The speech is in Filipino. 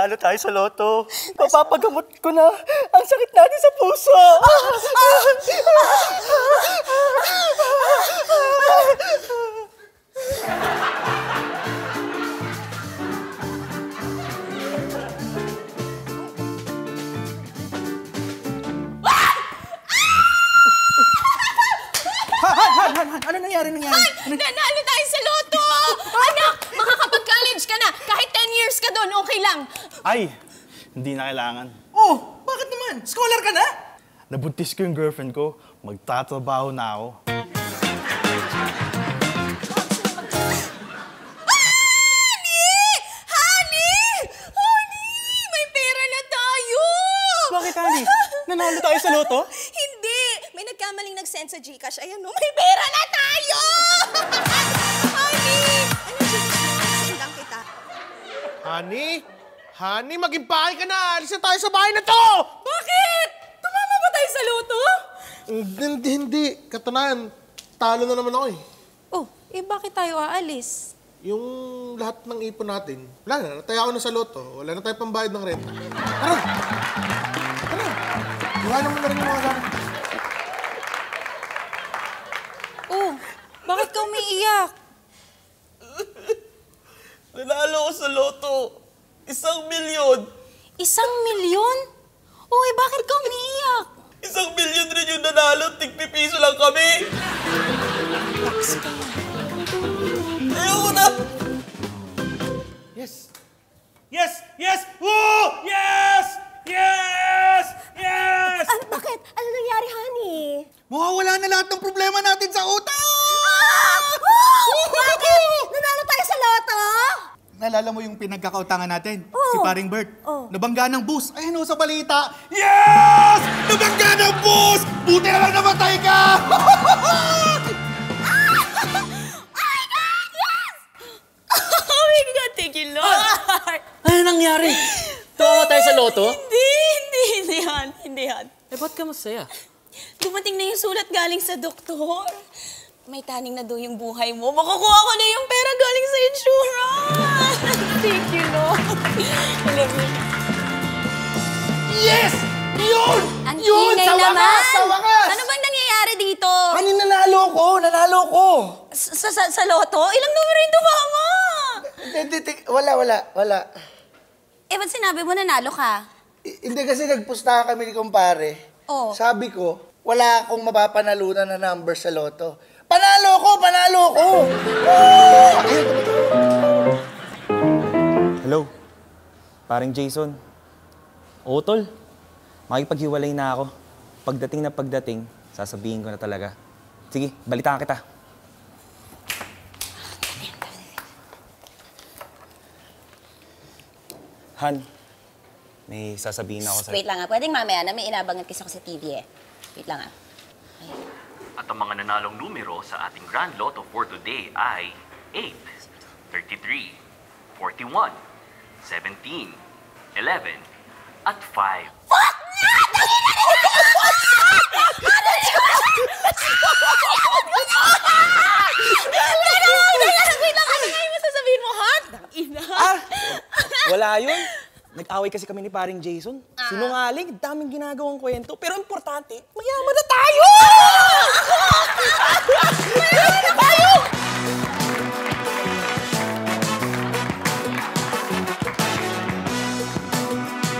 nanalo tayo sa loto. Papapagamot ko na ang sakit natin sa puso. Ano nangyari? Nanalo tayo sa loto! Anak, makakapag-college ka na. Kahit 10 years ka doon, okay lang. Ay, hindi na kailangan. Oh, bakit naman? Scholar ka na? Nabuntis ko yung girlfriend ko. Magtatrabaho na ako. Honey! May pera na tayo! Bakit, honey? Nanalo tayo sa loto? Hindi! May nagkamaling nag-send sa Gcash. Ayan, no, may pera na tayo! Honey! Ano yung Gcash mo? Send lang kita. Honey? Honey, mag-impake ka na! Alis na tayo sa bahay na to! Bakit? Tumama ba tayo sa loto? Hindi. Katunayan, talo na naman ako eh. Oh, bakit tayo aalis? Yung lahat ng ipon natin, wala na. Nataya ako na sa loto. Wala na tayo pambayad ng renta. Tara! Iwanan mo na rin yung mga gamit. Oh, bakit ka umiiyak? Nanalo ko sa loto. 1 milyon. 1 milyon? Oh, bakit ka umiiyak? 1 milyon rin yung nanalo. Tig-pipiso lang kami. Ayoko na. Yes! Woo! Yes! Bakit? Ano nangyari, honey? Mawawala na lahat ng problema natin sa utang! Bakit? Nanalo tayo sa loto? Naalala mo yung pinagkakautangan natin? Oo. Si Paring Bert. Oo. Nabangga ng bus. Ayan o sa balita. Yes! Nabangga ng bus! Buti na lang namatay ka! Oh my God, thank you, Lord! Ano nangyari? Tumawa tayo sa loto? Hindi yan. Ba't ka masaya? Dumating na yung sulat galing sa doktor. May taning na daw yung buhay mo. Makukuha ko na yung pera galing sa insurance. Thank you, Lord. I love you. Yes! Yun! Ang Yun! ingay Sa naman! wakas! Sa wakas! Ano bang nangyayari dito? Honey, nanalo ko! Sa loto? Ilang numero yung tumama? Wala. Ba't sinabi mo nanalo ka? Hindi kasi nagpusta kami ni kumpare. Oh. Sabi ko, wala akong mapapanalunan na number sa loto. Panalo ko! Hello, paring Jason. Oo, tol. Makipaghiwalay na ako. Pagdating, sasabihin ko na talaga. Sige, balitaan kita. Han, may sasabihin ako sa'yo. Wait lang pwedeng mamaya na may inabangan kasi ako sa TV eh. Wait lang At ang mga nanalong numero sa ating Grand Lotto for today ay 8, 33, 41, 17, 11, at 5. Fuck na! Wait lang, ano nga yung masasabihin mo, Han? Wala yun. Nag-away kasi kami ni paring Jason. Sinungaling, daming ginagawang kwento. Pero importante, mayaman na tayo!